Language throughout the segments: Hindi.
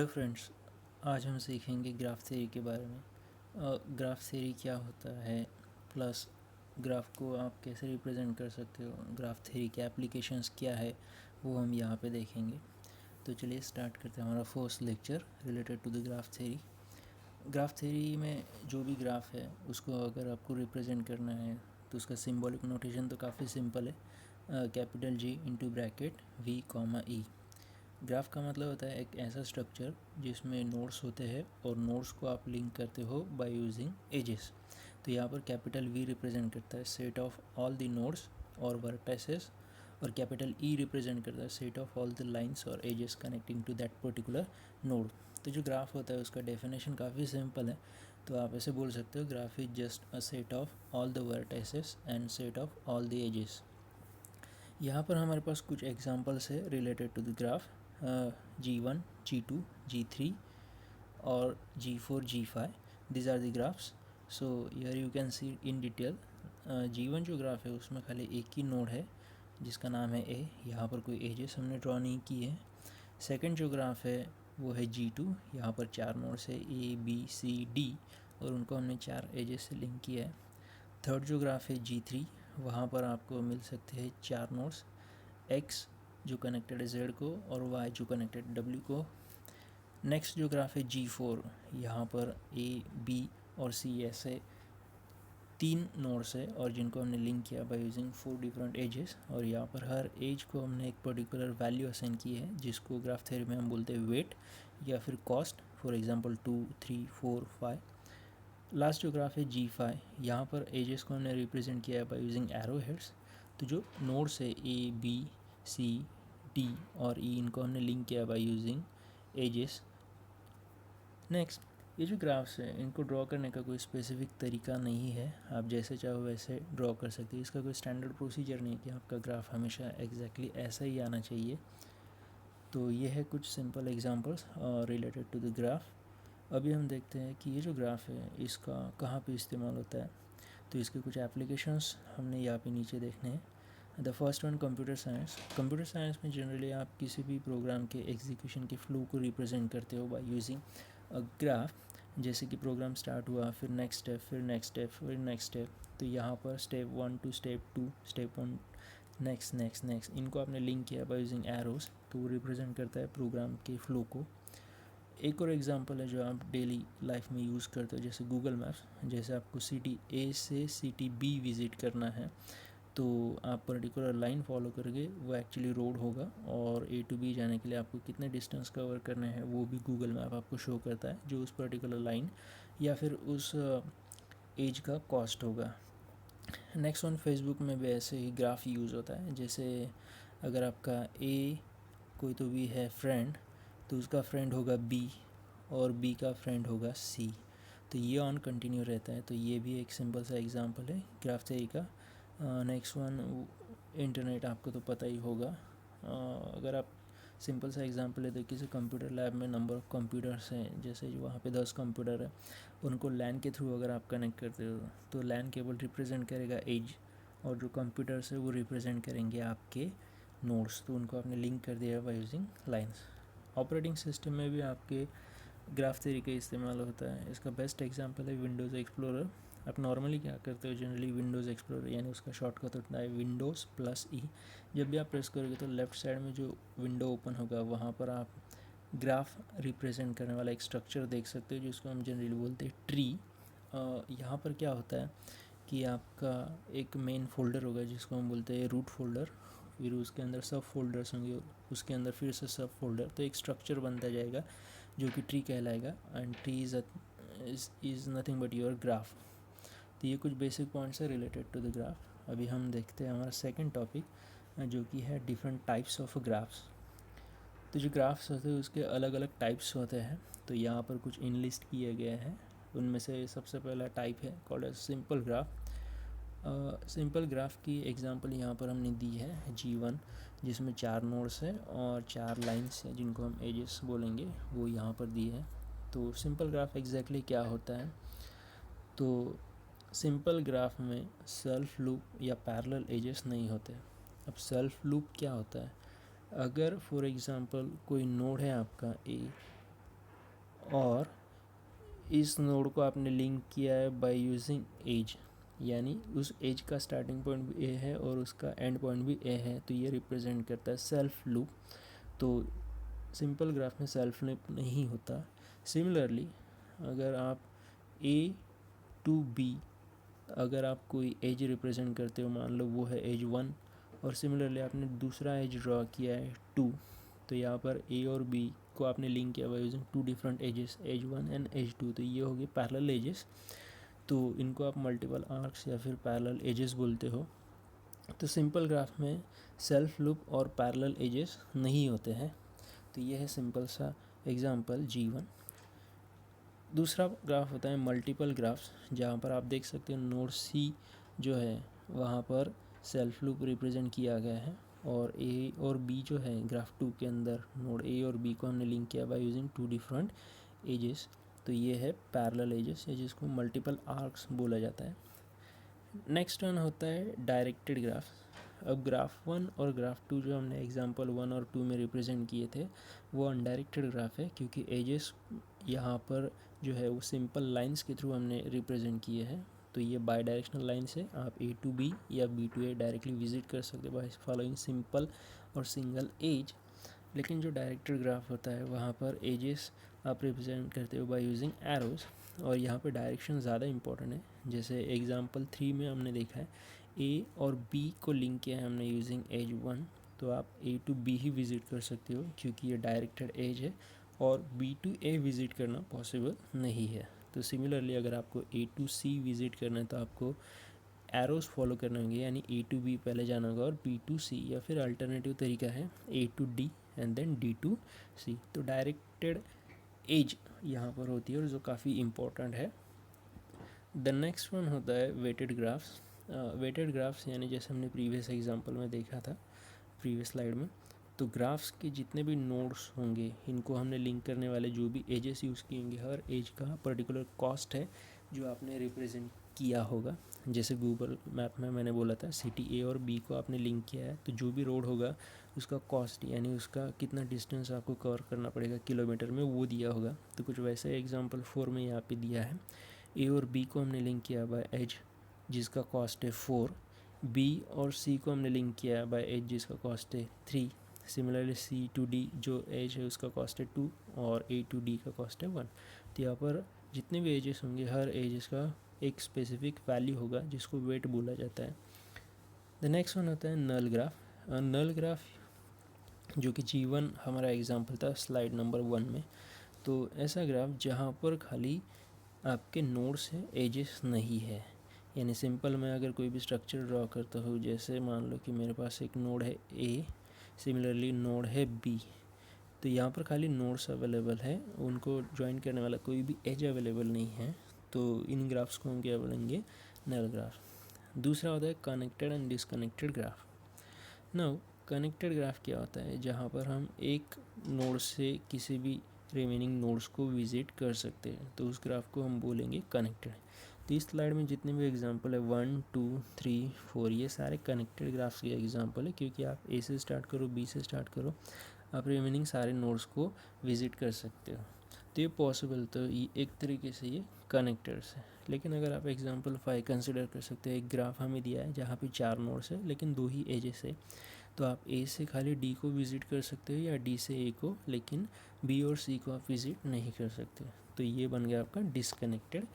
हेलो फ्रेंड्स, आज हम सीखेंगे ग्राफ थ्योरी के बारे में। ग्राफ थ्योरी क्या होता है, प्लस ग्राफ को आप कैसे रिप्रेजेंट कर सकते हो, ग्राफ थ्योरी के एप्लीकेशंस क्या है, वो हम यहाँ पे देखेंगे। तो चलिए स्टार्ट करते हैं हमारा first lecture related to the graph theory. Graph theory में जो भी ग्राफ है उसको अगर आपको रिप्रेजेंट करना है तो उसका सिंबॉलिक नोटेशन तो काफ़ी सिंपल है, capital G into bracket V comma E। Graph का मतलब होता है एक ऐसा स्ट्रक्चर जिसमें नोड्स होते हैं और नोड्स को आप लिंक करते हो बाय यूजिंग एजेस। तो यहाँ पर कैपिटल V रिप्रेजेंट करता है set of all the nodes और वर्टिसेस, और कैपिटल E रिप्रेजेंट करता है set of all the lines और edges connecting to that particular node. तो जो ग्राफ होता है उसका डेफिनेशन काफ़ी सिंपल है। तो आप ऐसे बोल सकते हो, graph is just a set of all the vertices and set of all the edges. यहाँ पर हमारे पास कुछ एग्जांपल्स है related to the graph. G1, G2, G3 और G4, G5, these are the graphs. So here you can see in detail. G1 जो ग्राफ है उसमें खाली एक ही नोड है जिसका नाम है A। यहाँ पर कोई एजेस हमने ड्रॉ नहीं की है। सेकंड जो ग्राफ है वो है G2। यहाँ पर 4 नोड्स है A, B, C, D और उनको हमने 4 एजेस से लिंक किया है। थर्ड जो ग्राफ है G3, वहाँ पर आपको मिल सकते हैं 4 नोड्स, X जो कनेक्टेड है Z को और Y जो कनेक्टेड W को। नेक्स्ट जो ग्राफ है G4, यहाँ पर A, B और C ऐसे 3 नोड्स है और जिनको हमने लिंक किया बाय यूजिंग 4 डिफरेंट एजेस, और यहाँ पर हर एज को हमने एक पर्टिकुलर वैल्यू असाइन की है जिसको ग्राफ थ्योरी में हम बोलते हैं वेट या फिर कॉस्ट। For example 2, 3, 4, 5। लास्ट जो ग्राफ है G5, यहाँ पर एजेस को हमने रिप्रेजेंट किया है बाय यूजिंग एरो हेड्स। तो जो नोड्स है A, B, C, D और E, इनको हमने लिंक किया बाय यूजिंग एजेस। नेक्स्ट, ये जो ग्राफ्स है इनको ड्रॉ करने का कोई स्पेसिफिक तरीका नहीं है, आप जैसे चाहो वैसे ड्रॉ कर सकते हैं। इसका कोई स्टैंडर्ड प्रोसीजर नहीं है कि आपका ग्राफ हमेशा एग्जैक्टली ऐसा ही आना चाहिए। तो ये है कुछ simple examples related to the graph. अभी हम देखते हैं कि ये जो ग्राफ है इसका कहाँ पे इस्तेमाल होता है। तो इसके कुछ एप्लीकेशंस हमने यहाँ पे नीचे देखने हैं। The first one, computer science. Computer science में जनरली आप किसी भी प्रोग्राम के एग्जीक्यूशन के फ्लो को रिप्रेजेंट करते हो बाय यूजिंग अ ग्राफ। जैसे कि प्रोग्राम स्टार्ट हुआ, फिर नेक्स्ट स्टेप, फिर नेक्स्ट स्टेप, फिर नेक्स्ट स्टेप। तो यहाँ पर step 1 to step 2, step 1, next next next, इनको आपने लिंक किया बाय यूजिंग एरोस, तो वो रिप्रेजेंट करता है प्रोग्राम के फ्लो को। एक और एग्जांपल है जो आप डेली लाइफ में यूज़ करते हो, जैसे गूगल मैप्स। जैसे आपको सिटी ए से सिटी बी विज़िट करना है तो आप पर्टिकुलर लाइन फॉलो करके वो एक्चुअली रोड होगा, और ए टू बी जाने के लिए आपको कितने डिस्टेंस कवर करने हैं वो भी गूगल मैप आपको शो करता है, जो उस पर्टिकुलर लाइन या फिर उस एज का कॉस्ट होगा। नेक्स्ट वन, फेसबुक में भी ऐसे ही ग्राफ यूज़ होता है। जैसे अगर आपका ए कोई तो भी है फ्रेंड, तो उसका फ्रेंड होगा बी और बी का फ्रेंड होगा सी, तो ये ऑन कंटिन्यू रहता है। तो ये भी एक सिंपल सा एग्जांपल है ग्राफ थ्योरी का। नेक्स्ट वन, इंटरनेट आपको तो पता ही होगा। अगर आप सिंपल सा एग्जांपल है तो किसी कंप्यूटर लैब में नंबर ऑफ़ कंप्यूटर्स हैं, जैसे वहाँ पे 10 कंप्यूटर है, उनको लैन के थ्रू अगर आप कनेक्ट करते हो तो लैन केबल रिप्रेजेंट करेगा एज, और जो कंप्यूटर्स है वो रिप्रेजेंट करेंगे आपके नोड्स। तो उनको आपने लिंक कर दिया by using lines. Operating system में भी आपके ग्राफ थ्योरी का इस्तेमाल होता है। इसका बेस्ट एग्जांपल है विंडोज़ एक्सप्लोरर। आप नॉर्मली क्या करते हो, जनरली विंडोज़ एक्सप्लोरर यानी उसका शॉर्टकट होता है विंडोज़ प्लस ई। जब भी आप प्रेस करोगे तो लेफ़्ट साइड में जो विंडो ओपन होगा वहाँ पर आप ग्राफ रिप्रेजेंट करने वाला एक स्ट्रक्चर देख सकते हो जिसको हम जनरली बोलते हैं ट्री। यहाँ पर क्या होता है कि आपका एक मेन फोल्डर होगा जिसको हम बोलते हैं रूट फोल्डर, फिर उसके अंदर सब फोल्डर्स होंगे, उसके अंदर फिर से सब फोल्डर, तो एक स्ट्रक्चर बनता जाएगा जो कि ट्री कहलाएगा। And tree is nothing but your graph. तो ये कुछ बेसिक पॉइंट्स है रिलेटेड टू द ग्राफ। अभी हम देखते हैं हमारा सेकंड टॉपिक जो कि है डिफरेंट टाइप्स ऑफ ग्राफ्स। तो जो ग्राफ्स होते हैं उसके अलग अलग टाइप्स होते हैं, तो यहाँ पर कुछ इनलिस्ट किए गए हैं। उनमें से सबसे पहला टाइप है called as simple graph. Simple graph की एग्जांपल यहाँ पर हमने दी है G1, जिसमें 4 नोड्स है और 4 लाइंस हैं जिनको हम एजेस बोलेंगे, वो यहाँ पर दी है। तो सिंपल ग्राफ एग्जैक्टली क्या होता है, तो सिंपल ग्राफ में सेल्फ लूप या पैरेलल एजेस नहीं होते। अब सेल्फ लूप क्या होता है, अगर फॉर एग्जांपल कोई नोड है आपका ए और इस नोड को आपने लिंक किया है बाय यूजिंग एज, यानी उस एज का स्टार्टिंग पॉइंट भी ए है और उसका एंड पॉइंट भी ए है, तो ये रिप्रेजेंट करता है सेल्फ लूप। तो सिंपल ग्राफ में सेल्फ लूप नहीं होता। सिमिलरली अगर आप ए टू बी, अगर आप कोई एज रिप्रेजेंट करते हो, मान लो वो है एज 1, और सिमिलरली आपने दूसरा एज ड्रॉ किया है 2, तो यहाँ पर ए और बी को आपने लिंक किया by using 2 different edges, edge 1 and edge 2, तो ये होगी पैरेलल एजेस। तो इनको आप मल्टीपल आर्क्स या फिर पैरेलल एजेस बोलते हो। तो सिंपल ग्राफ में सेल्फ लूप और पैरेलल एजेस नहीं होते हैं। तो ये है सिंपल सा एग्जांपल G1। दूसरा ग्राफ होता है मल्टीपल ग्राफ्स, जहाँ पर आप देख सकते हो नोड C जो है वहाँ पर सेल्फ लूप रिप्रेजेंट किया गया है, और A और B जो है ग्राफ 2 के अंदर नोड A और B को हमने लिंक किया बाय यूजिंग 2 डिफरेंट एजेस। तो ये है पैरेलल एजेस, या जिसको मल्टीपल आर्क्स बोला जाता है। नेक्स्ट वन होता है डायरेक्टेड ग्राफ। अब ग्राफ 1 और ग्राफ 2 जो हमने एग्जांपल 1 और 2 में रिप्रेजेंट किए थे वो अनडायरेक्टेड ग्राफ है, क्योंकि एजेस यहाँ पर जो है वो सिंपल लाइंस के थ्रू हमने रिप्रेजेंट किए हैं। तो ये बाई डायरेक्शनल लाइन से आप ए टू बी या B to A directly visit कर सकते हो बाय फॉलोइंग सिंपल और सिंगल एज। लेकिन जो डायरेक्टेड ग्राफ होता है वहाँ पर एजेस आप रिप्रेजेंट करते हो बाय यूजिंग एरोज़, और यहाँ पे डायरेक्शन ज़्यादा इंपॉर्टेंट है। जैसे एग्जांपल 3 में हमने देखा है ए और बी को लिंक किया है हमने यूजिंग एज 1, तो आप A to B he visit कर सकते हो क्योंकि ये डायरेक्टेड एज है, और बी टू ए विज़िट करना पॉसिबल नहीं है। तो सिमिलरली अगर आपको ए टू सी विज़िट करना है तो आपको एरोज़ फॉलो करने होंगे, यानी ए टू बी पहले जाना होगा और बी टू सी, या फिर अल्टरनेटिव तरीका है A to D and then D to C. तो डायरेक्टेड एज यहाँ पर होती है और जो काफ़ी इम्पोर्टेंट है। द नेक्स्ट वन होता है वेटेड ग्राफ्स। वेटेड ग्राफ्स यानी जैसे हमने प्रीवियस एग्जांपल में देखा था, प्रीवियस स्लाइड में, तो ग्राफ्स के जितने भी नोड्स होंगे इनको हमने लिंक करने वाले जो भी एजेस यूज़ किए होंगे, हर एज का पर्टिकुलर कॉस्ट है जो आपने रिप्रेजेंट किया होगा। जैसे गूगल मैप में मैंने बोला था सिटी ए और बी को आपने लिंक किया है, तो जो भी रोड होगा उसका कॉस्ट यानी उसका कितना डिस्टेंस आपको कवर करना पड़ेगा किलोमीटर में वो दिया होगा। तो कुछ वैसे एग्जांपल 4 में यहाँ पे दिया है। ए और बी को हमने लिंक किया बाय एज जिसका कॉस्ट है 4, बी और सी को हमने लिंक किया है बाय एज जिसका कॉस्ट है 3। सिमिलरली सी टू डी जो एज है उसका कॉस्ट है 2 और ए टू डी का कॉस्ट है 1। तो यहाँ पर जितने भी एजेस होंगे हर एजेस का एक स्पेसिफिक वैल्यू होगा जिसको वेट बोला जाता है। द नेक्स्ट वन होता है नल ग्राफ। नल ग्राफ जो कि G1 हमारा एग्जांपल था स्लाइड नंबर 1 में। तो ऐसा ग्राफ जहाँ पर खाली आपके नोड्स है, एजेस नहीं है। यानी सिंपल मैं अगर कोई भी स्ट्रक्चर ड्रॉ करता हूँ, जैसे मान लो कि मेरे पास एक नोड है ए, सिमिलरली नोड है बी, तो यहाँ पर खाली नोड्स अवेलेबल है, उनको ज्वाइन करने वाला कोई भी एज अवेलेबल नहीं है। तो इन ग्राफ्स को हम क्या बोलेंगे, नल ग्राफ। दूसरा होता है connected and disconnected graph. Now connected graph क्या होता है, जहाँ पर हम एक नोड से किसी भी रिमेनिंग नोड्स को विजिट कर सकते हैं, तो उस ग्राफ को हम बोलेंगे कनेक्टेड। तो इस स्लाइड में जितने भी एग्जांपल है 1 2 3 4 ये सारे कनेक्टेड ग्राफ्स के एग्जांपल है, क्योंकि आप ए से स्टार्ट करो बी से स्टार्ट करो आप रिमेनिंग सारे नोड्स को विजिट कर सकते हो। तो ये पॉसिबल, तो ये एक तरीके से ये कनेक्टेड है। लेकिन अगर आप एग्जांपल 5 कंसिडर कर सकते हो, एक ग्राफ हमें दिया है जहाँ पे 4 नोड्स है लेकिन 2 ही एजेस है, तो आप ए से खाली डी को विज़िट कर सकते हो या डी से ए को, लेकिन बी और सी को आप विज़िट नहीं कर सकते। तो ये बन गया आपका डिसकनेक्टेड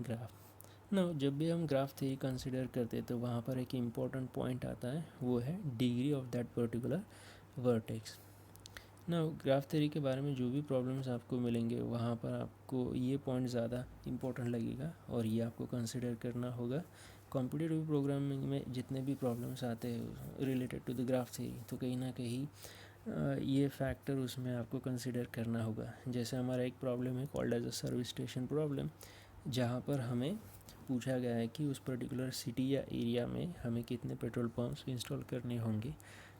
ग्राफ। ना जब भी हम ग्राफ थ्योरी कंसिडर करते हैं तो वहाँ पर एक इम्पॉर्टेंट पॉइंट आता है, वो है degree of that particular vertex. ना ग्राफ थ्योरी के बारे में जो भी प्रॉब्लम्स आपको मिलेंगे वहाँ पर आपको ये पॉइंट ज़्यादा इम्पोर्टेंट लगेगा और ये आपको कंसिडर करना होगा। कॉम्पिटिटिव प्रोग्रामिंग में जितने भी प्रॉब्लम्स आते हैं related to the graph theory, तो कहीं ना कहीं ये फैक्टर उसमें आपको कंसिडर करना होगा। जैसे हमारा एक प्रॉब्लम है called as a service station problem, जहाँ पर हमें पूछा गया है कि उस पर्टिकुलर सिटी या एरिया में हमें कितने पेट्रोल पंप्स इंस्टॉल करने होंगे।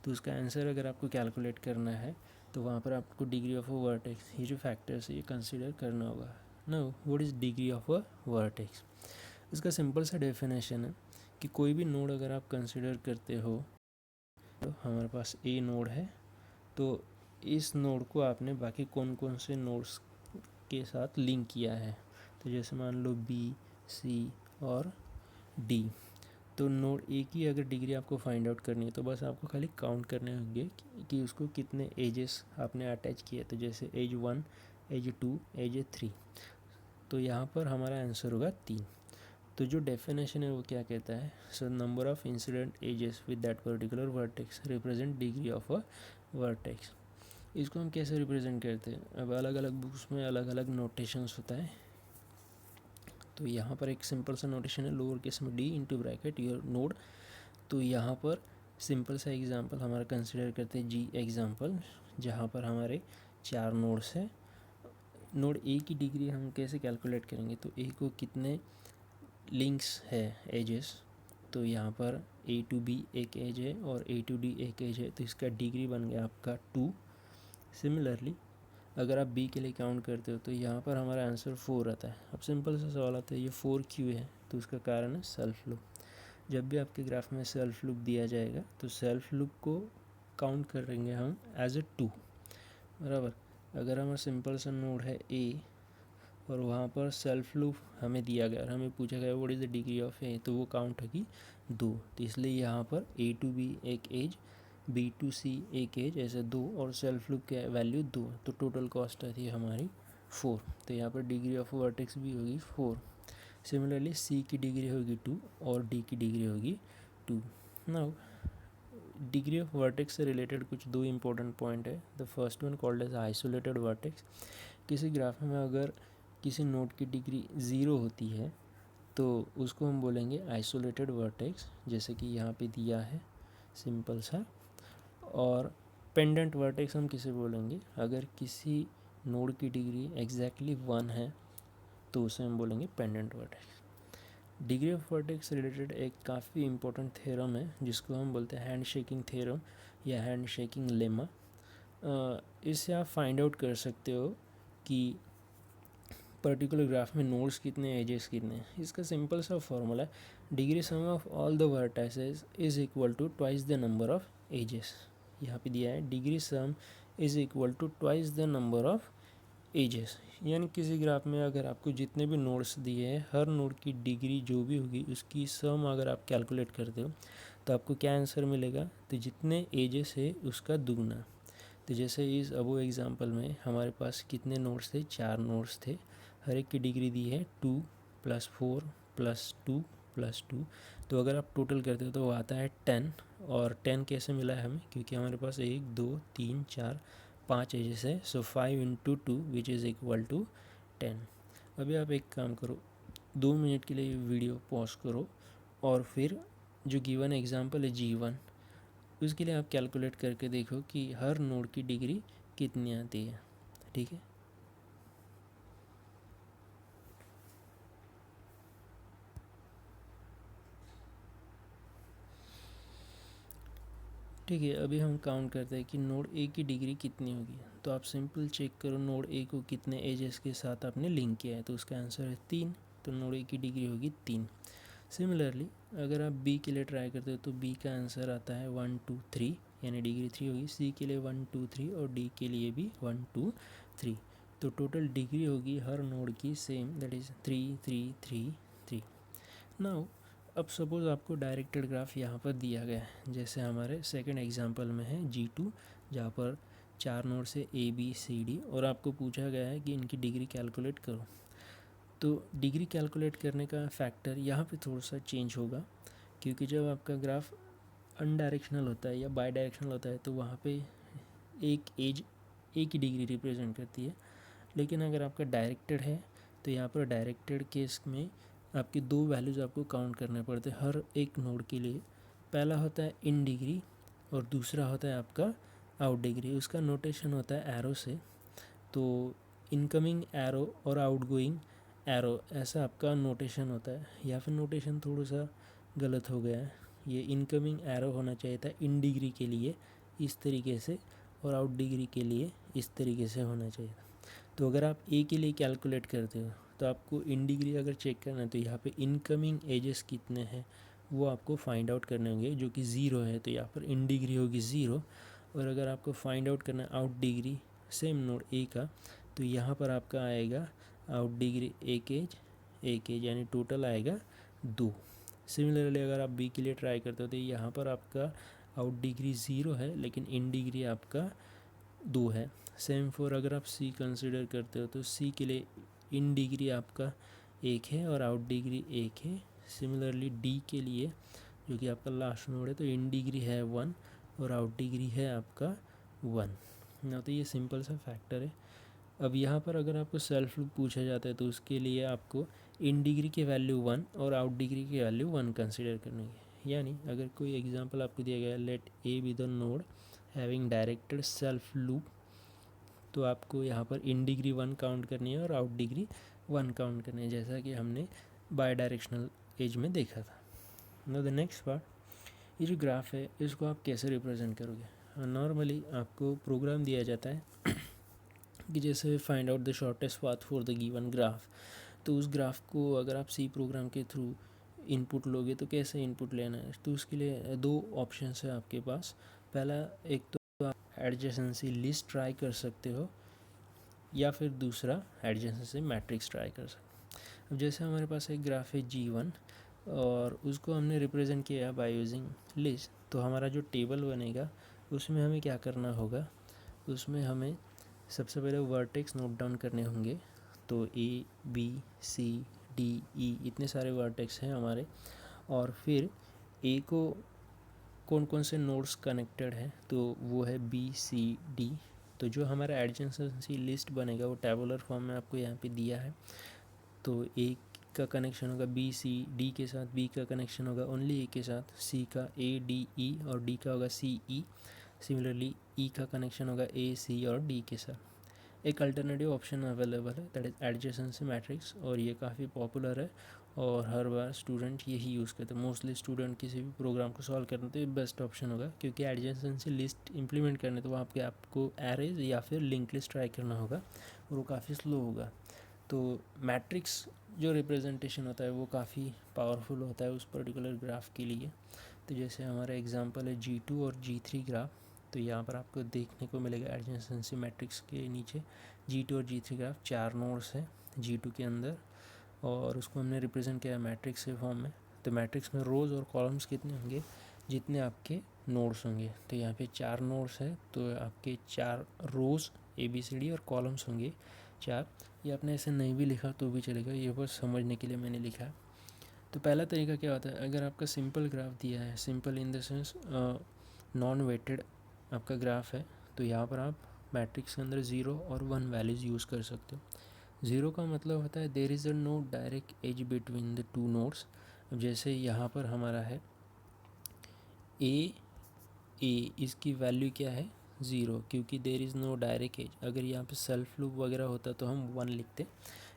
तो उसका आंसर अगर आपको कैलकुलेट करना है तो वहाँ पर आपको डिग्री ऑफ अ वर्टेक्स, ये जो फैक्टर्स है ये कंसिडर करना होगा। Now what is degree of a vertex? इसका सिंपल सा डेफिनेशन है कि कोई भी नोड अगर आप कंसिडर करते हो, तो हमारे पास ए नोड है, तो इस नोड को आपने बाकी कौन कौन से नोड्स के साथ लिंक किया है। तो जैसे मान लो बी, सी और डी। तो नोड ए की अगर डिग्री आपको फाइंड आउट करनी है तो बस आपको खाली काउंट करने होंगे कि उसको कितने एजेस आपने अटैच किए। तो जैसे एज 1, एज 2, एज 3। तो यहाँ पर हमारा आंसर होगा 3। तो जो डेफिनेशन है वो क्या कहता है, so number of incident edges with that particular vertex represent degree of a vertex. इसको हम कैसे रिप्रेजेंट करते हैं, अब अलग अलग बुक्स में अलग अलग नोटेशंस होता है। तो यहाँ पर एक सिंपल सा नोटेशन है, लोअर केस में D into bracket your node. तो यहाँ पर सिंपल सा एग्जांपल हमारा कंसिडर करते हैं जी एग्जांपल, जहाँ पर हमारे 4 नोड्स हैं। नोड ए की डिग्री हम कैसे कैलकुलेट करेंगे, तो ए को कितने लिंक्स है एजेस, तो यहाँ पर ए टू बी एक एज है और ए टू डी एक एज है, तो इसका डिग्री बन गया आपका 2। सिमिलरली अगर आप बी के लिए काउंट करते हो तो यहाँ पर हमारा आंसर 4 आता है। अब सिंपल सा सवाल आता है ये 4 क्यों है, तो उसका कारण है सेल्फ लूप। जब भी आपके ग्राफ में सेल्फ लूप दिया जाएगा तो सेल्फ लूप को काउंट करेंगे हम एज ए 2, बराबर। अगर हमारा सिंपल सा नोड है ए और वहाँ पर सेल्फ लूप हमें दिया गया और हमें पूछा गया what is the degree of A, तो वो काउंट होगी 2। तो इसलिए यहाँ पर ए टू बी एक एज, बी टू सी एक एज, ऐसे 2 और सेल्फ लूप का वैल्यू 2, तो टोटल कॉस्ट आती है हमारी 4। तो यहाँ पर डिग्री ऑफ वर्टेक्स भी होगी 4। सिमिलरली सी की डिग्री होगी 2 और डी की डिग्री होगी 2। नाउ डिग्री ऑफ वर्टेक्स से रिलेटेड कुछ 2 इंपॉर्टेंट पॉइंट है। The first one called as isolated vertex. किसी ग्राफ में अगर किसी नोड की डिग्री 0 होती है तो उसको हम बोलेंगे आइसोलेटेड वर्टेक्स, जैसे कि यहाँ पे दिया है सिंपल सा। और पेंडेंट वर्टेक्स हम किसे बोलेंगे, अगर किसी नोड की डिग्री एग्जैक्टली 1 है तो उसे हम बोलेंगे pendant vertex. Degree of vertex से रिलेटेड एक काफ़ी इंपॉर्टेंट थ्योरम है जिसको हम बोलते हैं हैंड शेकिंग थ्योरम या हैंड शेकिंग लेमा। इससे आप फाइंड आउट कर सकते हो कि पर्टिकुलर ग्राफ में नोड्स कितने, एजेस कितने हैं। इसका सिंपल सा फॉर्मूला है, degree sum of all the vertices is equal to twice the number of edges. यहाँ पे दिया है degree sum is equal to twice the number of edges. यानी किसी ग्राफ में अगर आपको जितने भी नोड्स दिए हैं हर नोड की डिग्री जो भी होगी उसकी सम अगर आप कैलकुलेट करते हो तो आपको क्या आंसर मिलेगा, तो जितने एजेस है उसका दुगना। तो जैसे इस अबो एग्जांपल में हमारे पास कितने नोड्स थे, 4 नोड्स थे, हर एक की डिग्री दी है 2 + 4 + 2 + 2। तो अगर आप टोटल करते हो तो वो आता है 10। और 10 कैसे मिला है हमें, क्योंकि हमारे पास 1 2 3 4 5 एजेस है, सो 5 × 2 विच इज़ इक्वल टू 10। अभी आप एक काम करो, 2 मिनट के लिए वीडियो पॉज करो और फिर जो गिवन एग्जांपल है G1 उसके लिए आप कैलकुलेट करके देखो कि हर नोड की डिग्री कितनी आती है, ठीक है। ठीक है, अभी हम काउंट करते हैं कि नोड ए की डिग्री कितनी होगी। तो आप सिंपल चेक करो नोड ए को कितने एजेस के साथ आपने लिंक किया है, तो उसका आंसर है 3। तो नोड ए की डिग्री होगी 3। सिमिलरली अगर आप बी के लिए ट्राई करते हो तो बी का आंसर आता है 1 2 3, यानी डिग्री 3 होगी। सी के लिए 1 2 3 और डी के लिए भी 1 2 3। तो टोटल डिग्री होगी हर नोड की सेम, दैट इज़ 3 3 3 3। नाउ अब सपोज़ आपको डायरेक्टेड ग्राफ यहाँ पर दिया गया है, जैसे हमारे सेकंड एग्जांपल में है G2, जहाँ पर 4 नोड से A B C D और आपको पूछा गया है कि इनकी डिग्री कैलकुलेट करो। तो डिग्री कैलकुलेट करने का फैक्टर यहाँ पे थोड़ा सा चेंज होगा, क्योंकि जब आपका ग्राफ अनडायरेक्शनल होता है या बाई डायरेक्शनल होता है तो वहाँ पे एक एज ए की डिग्री रिप्रेजेंट करती है। लेकिन अगर आपका डायरेक्टेड है तो यहाँ पर डायरेक्टेड केस में आपकी 2 वैल्यूज़ आपको काउंट करने पड़ते हैं हर एक नोड के लिए। पहला होता है इन डिग्री और दूसरा होता है आपका आउट डिग्री। उसका नोटेशन होता है एरो से, तो इनकमिंग एरो और आउटगोइंग एरो, ऐसा आपका नोटेशन होता है। या फिर नोटेशन थोड़ा सा गलत हो गया है, ये इनकमिंग एरो होना चाहिए था इन डिग्री के लिए इस तरीके से और आउट डिग्री के लिए इस तरीके से होना चाहिए था। तो अगर आप ए के लिए कैलकुलेट करते हो तो आपको इन डिग्री अगर चेक करना है तो यहाँ पे इनकमिंग एजेस कितने हैं वो आपको फाइंड आउट करने होंगे, जो कि 0 है, तो यहाँ पर इन डिग्री होगी 0। और अगर आपको फाइंड आउट करना है out degree same node A का, तो यहाँ पर आपका आएगा आउट डिग्री एक एज यानी टोटल आएगा 2। सिमिलरली अगर आप बी के लिए ट्राई करते हो तो यहाँ पर आपका आउट डिग्री 0 है लेकिन इन डिग्री आपका 2 है। सेम फॉर अगर आप सी कंसिडर करते हो तो सी के लिए इन डिग्री आपका 1 है और आउट डिग्री 1 है। सिमिलरली डी के लिए जो कि आपका लास्ट नोड है तो इन डिग्री है 1 और आउट डिग्री है आपका 1 ना। तो ये सिंपल सा फैक्टर है। अब यहाँ पर अगर आपको सेल्फ लूप पूछा जाता है तो उसके लिए आपको इन डिग्री की वैल्यू 1 और आउट डिग्री की वैल्यू 1 कंसिडर करनी है। यानी अगर कोई एग्जांपल आपको दिया गया है, let A B the node having directed self loop, तो आपको यहाँ पर इन डिग्री 1 काउंट करनी है और आउट डिग्री 1 काउंट करनी है, जैसा कि हमने बाई डायरेक्शनल एज में देखा था। नाउ द नेक्स्ट पार्ट, ये जो ग्राफ है इसको आप कैसे रिप्रेजेंट करोगे। नॉर्मली आपको प्रोग्राम दिया जाता है कि जैसे find out the shortest path for the given graph. तो उस ग्राफ को अगर आप सी प्रोग्राम के थ्रू इनपुट लोगे तो कैसे इनपुट लेना है, तो उसके लिए 2 ऑप्शंस है आपके पास। पहला, एक तो आप एडजेसेंसी लिस्ट ट्राई कर सकते हो या फिर दूसरा एडजेसेंसी मैट्रिक्स ट्राई कर सकते हो। अब जैसे हमारे पास एक ग्राफ है G1 और उसको हमने रिप्रेजेंट किया बाय यूजिंग लिस्ट, तो हमारा जो टेबल बनेगा उसमें हमें क्या करना होगा, उसमें हमें सबसे पहले वर्टेक्स नोट डाउन करने होंगे। तो A B C D E इतने सारे वर्टेक्स हैं हमारे, और फिर A को कौन कौन से नोड्स कनेक्टेड है तो वो है B C D। तो जो हमारा एडजेसेंसी लिस्ट बनेगा वो टेबुलर फॉर्म में आपको यहाँ पे दिया है। तो A का कनेक्शन होगा B C D के साथ, B का कनेक्शन होगा ओनली A के साथ, C का A D E और D का होगा C E। सिमिलरली E का कनेक्शन होगा A C और D के साथ। एक अल्टरनेटिव ऑप्शन अवेलेबल है दैट इज एडजेसेंसी मैट्रिक्स, और ये काफ़ी पॉपुलर है और हर बार स्टूडेंट यही यूज़ करते हैं। मोस्टली स्टूडेंट किसी भी प्रोग्राम को सॉल्व करने तो ये बेस्ट ऑप्शन होगा, क्योंकि एडजेसेंसी लिस्ट इंप्लीमेंट करने तो वहाँ पे आपको एरेज या फिर लिंक लिस्ट ट्राई करना होगा और वो काफ़ी स्लो होगा। तो मैट्रिक्स जो रिप्रेजेंटेशन होता है वो काफ़ी पावरफुल होता है उस पर्टिकुलर ग्राफ के लिए। तो जैसे हमारा एग्जांपल है G2 और G3 ग्राफ, तो यहाँ पर आपको देखने को मिलेगा एडजेसेंसी मैट्रिक्स के नीचे G2 और G3 ग्राफ 4 नोड्स है G2 के अंदर, और उसको हमने रिप्रेजेंट किया मैट्रिक्स के फॉर्म में। तो मैट्रिक्स में रोज़ और कॉलम्स कितने होंगे, जितने आपके नोड्स होंगे। तो यहाँ पे 4 नोड्स है तो आपके 4 रोज़ ABCD और कॉलम्स होंगे 4। ये आपने ऐसे नहीं भी लिखा तो भी चलेगा, ये बस समझने के लिए मैंने लिखा। तो पहला तरीका क्या होता है, अगर आपका सिंपल ग्राफ दिया है, simple in the sense non weighted आपका ग्राफ है, तो यहाँ पर आप मैट्रिक्स के अंदर 0 और 1 वैल्यूज़ यूज़ कर सकते हो। 0 का मतलब होता है there is a no direct edge between the 2 nodes. अब जैसे यहाँ पर हमारा है ए, इसकी वैल्यू क्या है 0, क्योंकि there is no direct edge. अगर यहाँ पे सेल्फ लूप वगैरह होता तो हम 1 लिखते,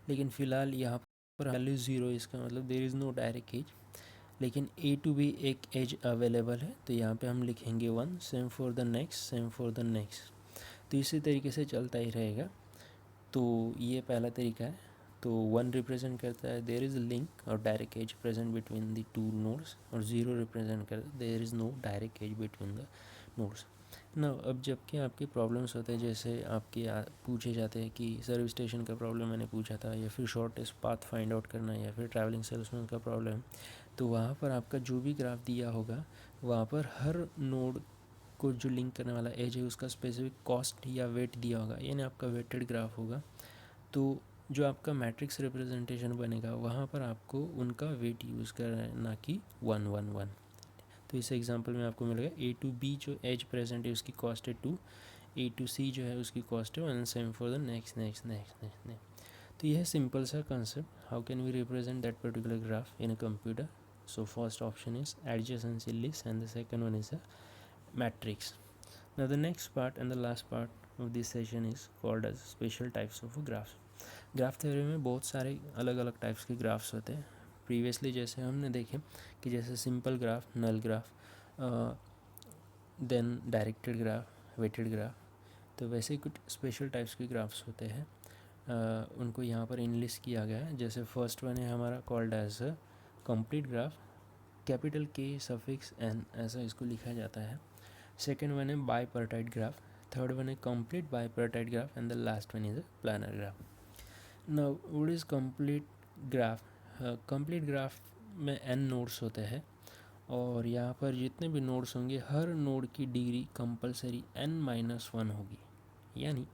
लेकिन फ़िलहाल यहाँ पर वैल्यू 0, इसका मतलब there is no direct edge. लेकिन A टू भी एक एज अवेलेबल है तो यहाँ पे हम लिखेंगे 1। Same for the next, same for the next. तो इसी तरीके से चलता ही रहेगा। तो ये पहला तरीका है। तो 1 रिप्रेजेंट करता है देयर इज़ अ लिंक और direct edge present between the 2 nodes, और 0 रिप्रेजेंट करता है there is no direct edge between the nodes ना। अब जबकि आपके प्रॉब्लम्स होते हैं, जैसे आपके पूछे जाते हैं कि सर्विस स्टेशन का प्रॉब्लम मैंने पूछा था, या फिर शॉर्टेस्ट पाथ फाइंड आउट करना, या फिर ट्रैवलिंग सेल्समैन का प्रॉब्लम, तो वहाँ पर आपका जो भी ग्राफ दिया होगा वहाँ पर हर नोड को जो लिंक करने वाला एज है उसका स्पेसिफिक कॉस्ट या वेट दिया होगा, यानी आपका वेटेड ग्राफ होगा। तो जो आपका मैट्रिक्स रिप्रेजेंटेशन बनेगा वहाँ पर आपको उनका वेट यूज़ करना है, ना कि 1 1 1। तो इस एग्जांपल में आपको मिलेगा A टू B जो एज प्रेजेंट है उसकी कॉस्ट है 2, A टू C जो है उसकी कॉस्ट है 1, same for the next next next next. तो यह है सिंपल सा concept, how can we represent that particular graph in a computer. So first option is adjacency list and the second one is a matrix. Now the next part and the last part of this session is called as special types of graphs. Graph theory में बहुत सारे अलग अलग टाइप्स के ग्राफ्स होते हैं। प्रीवियसली जैसे हमने देखे कि जैसे simple graph, null graph, then directed graph, weighted graph, तो वैसे ही कुछ स्पेशल टाइप्स के ग्राफ्स होते हैं। उनको यहाँ पर इनलिस्ट किया गया है। जैसे फर्स्ट वन है हमारा called as a complete graph, capital K suffix N ऐसा इसको लिखा जाता है। सेकेंड वन है bipartite graph, third one is complete bipartite graph, and the last one is a planar graph. Now what is complete graph? complete graph में n नोड्स होते हैं और यहाँ पर जितने भी नोड्स होंगे हर नोड की डिग्री कंपलसरी n-1 होगी। यानी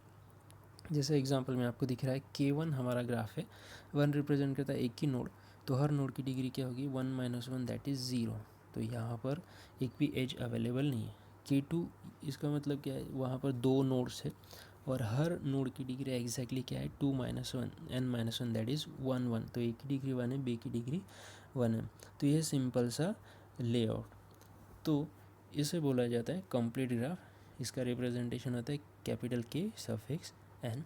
जैसे एग्जांपल में आपको दिख रहा है K1 हमारा ग्राफ है, 1 रिप्रेजेंट करता है एक ही नोड, तो हर नोड की डिग्री क्या होगी 1-1 दैट इज़ 0। तो यहाँ पर एक भी एज अवेलेबल नहीं है। K2 इसका मतलब क्या है, वहाँ पर 2 नोड्स है और हर नोड की डिग्री एग्जैक्टली क्या है 2-1 n-1 दैट इज़ 1-1। तो ए की डिग्री 1 है, बी की डिग्री 1 है। तो यह सिंपल सा लेआउट, तो इसे बोला जाता है कंप्लीट ग्राफ। इसका रिप्रेजेंटेशन होता है कैपिटल के सफिक्स एन।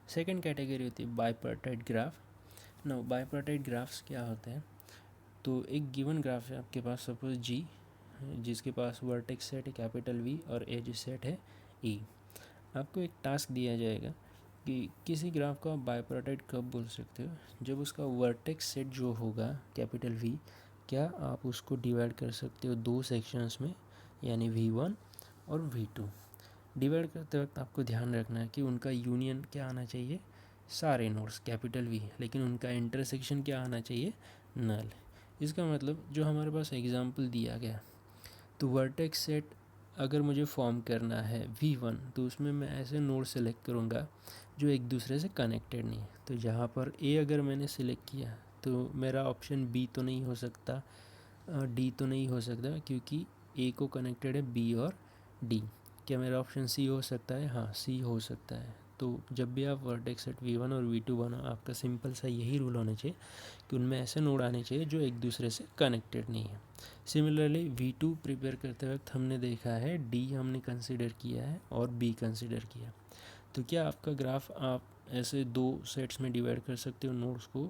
सेकंड कैटेगरी होती है bipartite graph. No bipartite graphs क्या होते हैं, तो एक गिवन ग्राफ है आपके पास, सपोज जी, जिसके पास वर्टेक्स सेट है कैपिटल वी और एज सेट है ई। आपको एक टास्क दिया जाएगा कि किसी ग्राफ को आप बाइपार्टाइट कब बोल सकते हो, जब उसका वर्टेक्स सेट जो होगा कैपिटल वी, क्या आप उसको डिवाइड कर सकते हो 2 सेक्शंस में, यानी V1 और V2। डिवाइड करते वक्त आपको ध्यान रखना है कि उनका यूनियन क्या आना चाहिए, सारे नोड्स कैपिटल वी, लेकिन उनका इंटरसेक्शन क्या आना चाहिए, नल। इसका मतलब जो हमारे पास एग्जांपल दिया गया, तो वर्टेक्स सेट अगर मुझे फॉर्म करना है V1, तो उसमें मैं ऐसे नोड सेलेक्ट करूँगा जो एक दूसरे से कनेक्टेड नहीं है। तो जहाँ पर ए अगर मैंने सिलेक्ट किया तो मेरा ऑप्शन बी तो नहीं हो सकता, डी तो नहीं हो सकता, क्योंकि ए को कनेक्टेड है बी और डी। क्या मेरा ऑप्शन सी हो सकता है? हाँ, सी हो सकता है। तो जब भी आप वर्टेक्स सेट V1 और V2 बनो, आपका सिंपल सा यही रूल होना चाहिए कि उनमें ऐसे नोड आने चाहिए जो एक दूसरे से कनेक्टेड नहीं है। सिमिलरली V2 प्रिपेयर करते वक्त हमने देखा है डी हमने कंसिडर किया है और बी कंसिडर किया। तो क्या आपका ग्राफ आप ऐसे 2 सेट्स में डिवाइड कर सकते हो नोड्स को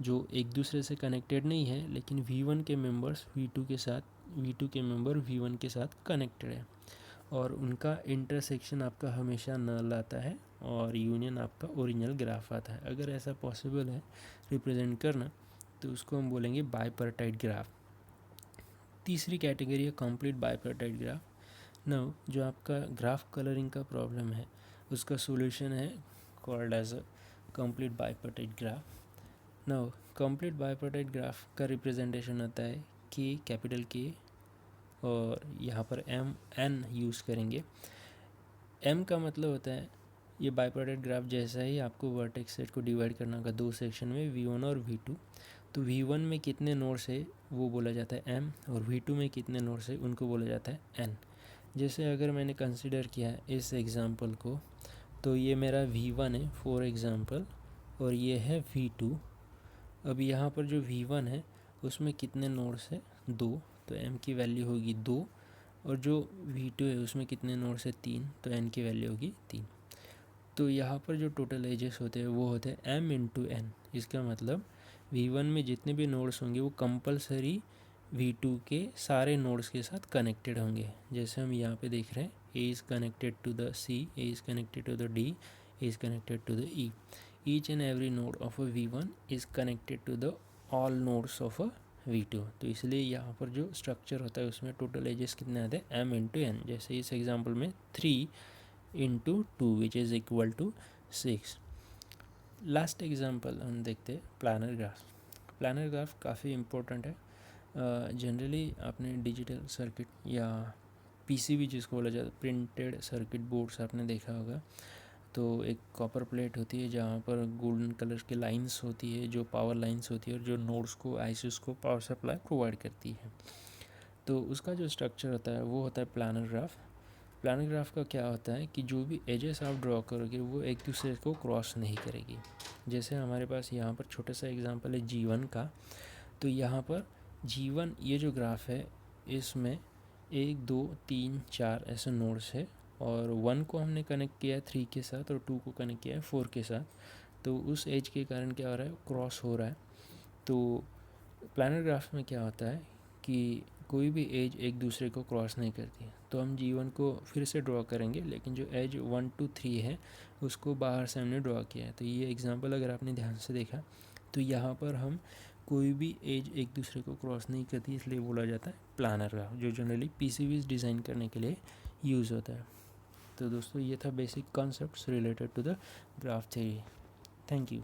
जो एक दूसरे से कनेक्टेड नहीं है, लेकिन V1 के मेंबर्स V2 के साथ, V2 के मेंबर V1 के साथ कनेक्टेड है, और उनका इंटरसेक्शन आपका हमेशा नल आता है और यूनियन आपका ओरिजिनल ग्राफ आता है। अगर ऐसा पॉसिबल है रिप्रेजेंट करना, तो उसको हम बोलेंगे बाइपार्टाइट ग्राफ। तीसरी कैटेगरी है कंप्लीट बाइपार्टाइट ग्राफ। नाउ जो आपका ग्राफ कलरिंग का प्रॉब्लम है, उसका सॉल्यूशन है called as a complete bipartite graph. Now complete bipartite graph का रिप्रेजेंटेशन होता है के, कैपिटल के, और यहाँ पर एम एन यूज़ करेंगे। एम का मतलब होता है ये बाइपार्टाइट ग्राफ जैसा ही आपको वर्टेक्स सेट को डिवाइड करना होगा 2 सेक्शन में, V1 और V2। तो V1 में कितने नोड्स है वो बोला जाता है M, और V2 में कितने नोड्स है उनको बोला जाता है N। जैसे अगर मैंने कंसिडर किया इस एग्ज़ाम्पल को, तो ये मेरा V1 है फॉर एग्ज़ाम्पल, और ये है V2। अब यहाँ पर जो V1 है उसमें कितने नोड्स है, 2, तो M की वैल्यू होगी 2, और जो V2 है उसमें कितने नोड्स है, 3, तो N की वैल्यू होगी 3। तो यहाँ पर जो टोटल एजेस होते हैं वो होते हैं M इंटू N। इसका मतलब V1 में जितने भी नोड्स होंगे वो कंपलसरी V2 के सारे नोड्स के साथ कनेक्टेड होंगे। जैसे हम यहाँ पे देख रहे हैं A is connected to the C, A is connected to the D, A is connected to the E। Each and every node of a V1 is connected to the all nodes of a V2। तो इसलिए यहाँ पर जो स्ट्रक्चर होता है उसमें टोटल एजेस कितने आते हैं, M इंटू N। जैसे इस एग्जाम्पल में 3 into 2 which is equal to 6। Last example हम देखते हैं प्लानर ग्राफ। प्लानर ग्राफ काफ़ी इम्पोर्टेंट है। जनरली आपने डिजिटल सर्किट या PCB जिसको बोला जाता है, प्रिंटेड सर्किट बोर्ड्स आपने देखा होगा। तो एक कॉपर प्लेट होती है जहाँ पर गोल्डन कलर की लाइंस होती है जो पावर लाइंस होती है और जो नोड्स को, आईसीज को पावर सप्लाई प्रोवाइड करती है। तो उसका जो स्ट्रक्चर होता है वो होता है प्लानर ग्राफ। प्लानर ग्राफ का क्या होता है कि जो भी एजेस आप ड्रॉ करोगे वो एक दूसरे को क्रॉस नहीं करेगी। जैसे हमारे पास यहाँ पर छोटा सा एग्जांपल है G1 का। तो यहाँ पर G1 ये जो ग्राफ है इसमें 1 2 3 4 ऐसे नोड्स है, और 1 को हमने कनेक्ट किया है 3 के साथ और 2 को कनेक्ट किया है 4 के साथ। तो उस एज के कारण क्या हो रहा है, क्रॉस हो रहा है। तो प्लानर ग्राफ में क्या होता है कि कोई भी एज एक दूसरे को क्रॉस नहीं करती है। तो हम G1 को फिर से ड्रॉ करेंगे, लेकिन जो एज 1 2 3 है उसको बाहर से हमने ड्रॉ किया है। तो ये एग्जांपल अगर आपने ध्यान से देखा तो यहाँ पर हम कोई भी एज एक दूसरे को क्रॉस नहीं करती, इसलिए बोला जाता है प्लानर ग्राफ, जो जनरली PCBs डिज़ाइन करने के लिए यूज़ होता है। तो दोस्तों ये था basic concepts related to the graph theory. Thank you.